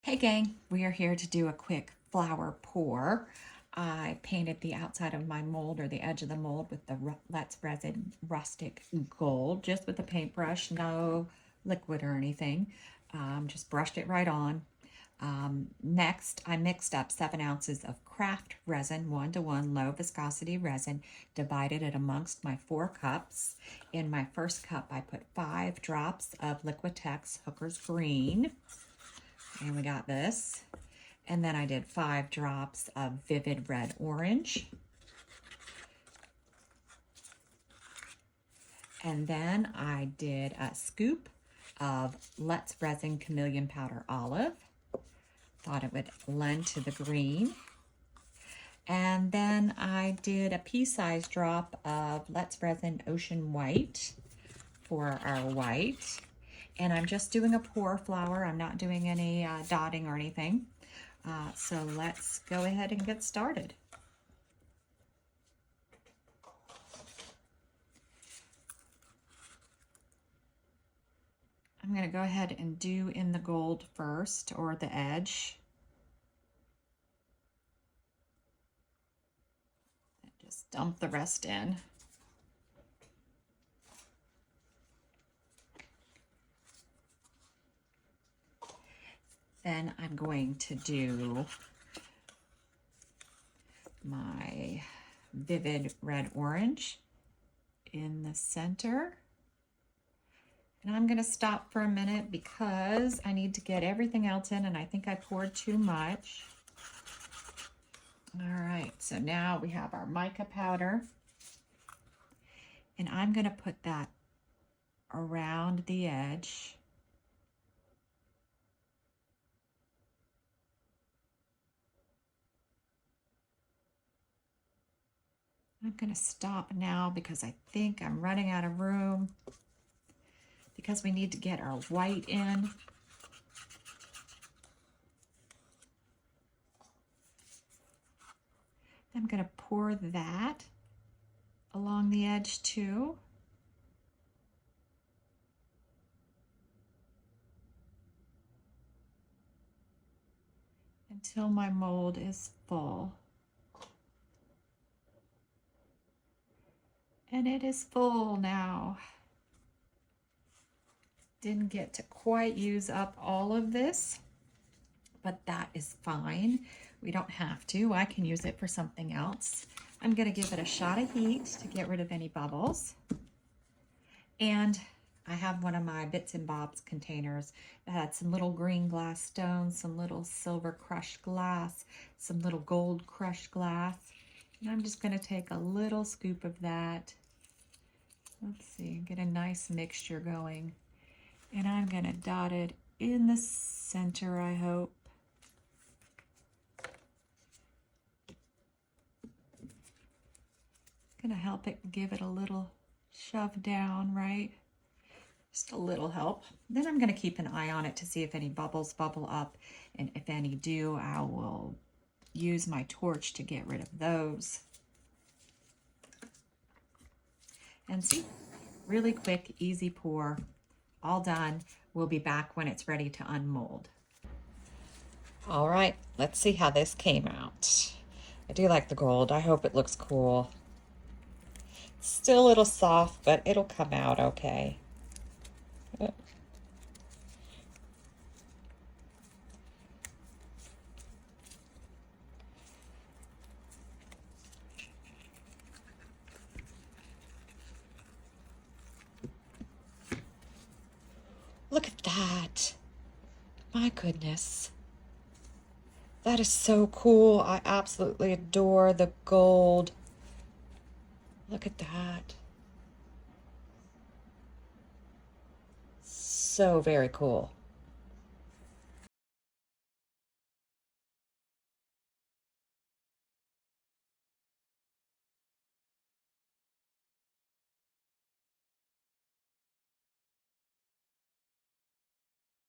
Hey gang, we are here to do a quick flower pour. I painted the outside of my mold, or the edge of the mold, with the Let's Resin Rustic Gold, just with a paintbrush, no liquid or anything. Just brushed it right on. Next, I mixed up 7 ounces of craft resin, 1-to-1 low viscosity resin, divided it amongst my 4 cups. In my first cup, I put 5 drops of Liquitex Hooker's Green. And we got this. And then I did 5 drops of Vivid Red Orange. And then I did a scoop of Let's Resin Chameleon Powder Olive. Thought it would lend to the green. And then I did a pea-sized drop of Let's Resin Ocean White for our white. And I'm just doing a pour flower. I'm not doing any dotting or anything. So let's go ahead and get started. I'm going to go ahead and do in the gold first, or the edge. And just dump the rest in. Then I'm going to do my Vivid Red Orange in the center. And I'm going to stop for a minute because I need to get everything else in, and I think I poured too much. All right, so now we have our mica powder. And I'm going to put that around the edge. I'm going to stop now because I think I'm running out of room, because we need to get our white in. I'm going to pour that along the edge too. Until my mold is full. And it is full now. Didn't get to quite use up all of this, but that is fine. We don't have to. I can use it for something else. I'm going to give it a shot of heat to get rid of any bubbles. And I have one of my Bits and Bobs containers that had some little green glass stones, some little silver crushed glass, some little gold crushed glass. And I'm just going to take a little scoop of that. Let's see, get a nice mixture going. And I'm going to dot it in the center, I hope. Going to help it give it a little shove down, right? Just a little help. Then I'm going to keep an eye on it to see if any bubbles bubble up. And if any do, I will use my torch to get rid of those. And see, really quick, easy pour, all done. We'll be back when it's ready to unmold. All right, let's see how this came out. I do like the gold. I hope it looks cool. It's still a little soft, but it'll come out okay. Look at that. My goodness. That is so cool. I absolutely adore the gold. Look at that. So very cool.